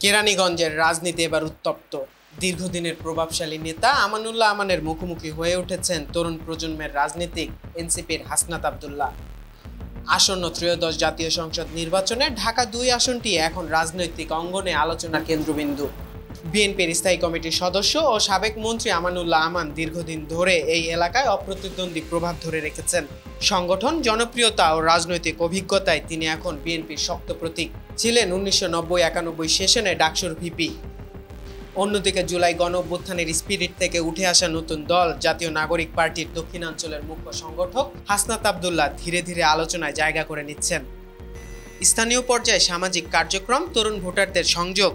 কেরানীগঞ্জের রাজনীতি এবার উত্তপ্ত। দীর্ঘদিনের প্রভাবশালী নেতা আমানুল্লাহ আমানের মুখোমুখি হয়ে উঠেছেন তরুণ প্রজন্মের রাজনীতিক এনসিপির হাসনাত আব্দুল্লাহ। আসন্ন ত্রয়োদশ জাতীয় সংসদ নির্বাচনে ঢাকা-২ আসনটি এখন রাজনৈতিক অঙ্গনে আলোচনার কেন্দ্রবিন্দু। বিএনপির স্থায়ী কমিটির সদস্য ও সাবেক মন্ত্রী আমানুল্লাহ আমান দীর্ঘদিন ধরে এই এলাকায় অপ্রতিদ্বন্দ্বী প্রভাব ধরে রেখেছেন। সংগঠন, জনপ্রিয়তা ও রাজনৈতিক অভিজ্ঞতায় তিনি এখন বিএনপির শক্ত প্রতীক। ছিলেন 1990-91 সেশনে ডাকসুর ভিপি। অন্যদিকে জুলাই গণঅভ্যুত্থানের স্পিরিট থেকে উঠে আসা নতুন দল জাতীয় নাগরিক পার্টির দক্ষিণাঞ্চলের মুখ্য সংগঠক হাসনাত আব্দুল্লাহ ধীরে ধীরে আলোচনায় জায়গা করে নিচ্ছেন। স্থানীয় পর্যায়ে সামাজিক কার্যক্রম, তরুণ ভোটারদের সংযোগ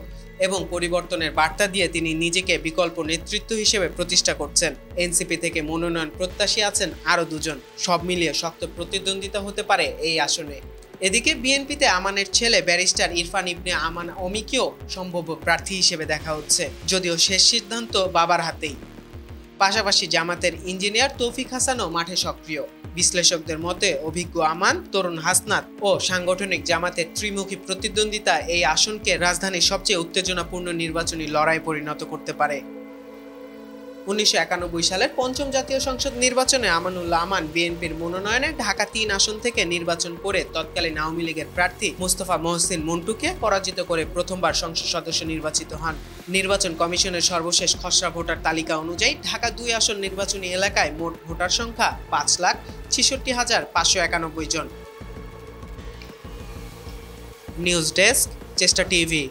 এবং পরিবর্তনের বার্তা দিয়ে তিনি নিজেকে বিকল্প নেতৃত্ব হিসেবে প্রতিষ্ঠা করছেন। এনসিপি থেকে মনোনয়ন প্রত্যাশী আছেন আরও দুজন। সব মিলিয়ে শক্ত প্রতিদ্বন্দ্বিতা হতে পারে এই আসনে। এদিকে বিএনপিতে আমানের ছেলে ব্যারিস্টার ইরফান ইবনে আমান অমিকেও সম্ভাব্য প্রার্থী হিসেবে দেখা হচ্ছে, যদিও শেষ সিদ্ধান্ত বাবার হাতেই। পাশাপাশি জামাতের ইঞ্জিনিয়ার তৌফিক হাসানও মাঠে সক্রিয়। বিশ্লেষকদের মতে অভিজ্ঞ আমান, তরুণ হাসনাত ও সাংগঠনিক জামাতের ত্রিমুখী প্রতিদ্বন্দ্বিতা এই আসনকে রাজধানীর সবচেয়ে উত্তেজনাপূর্ণ নির্বাচনী লড়াই পরিণত করতে পারে। 1991 সালের পঞ্চম জাতীয় সংসদ নির্বাচনে আমানুল্লাহ আমান বিএনপির মনোনয়নে ঢাকা-৩ আসন থেকে নির্বাচন করে তৎকালীন আওয়ামী লীগের প্রার্থী মোস্তফা মহসিন মন্টুকে পরাজিত করে প্রথমবার সংসদ সদস্য নির্বাচিত হন। নির্বাচন কমিশনের সর্বশেষ খসড়া ভোটার তালিকা অনুযায়ী ঢাকা-২ আসন নির্বাচনী এলাকায় মোট ভোটার সংখ্যা 5,66,591 জন। নিউজ ডেস্ক, চেষ্টা টিভি।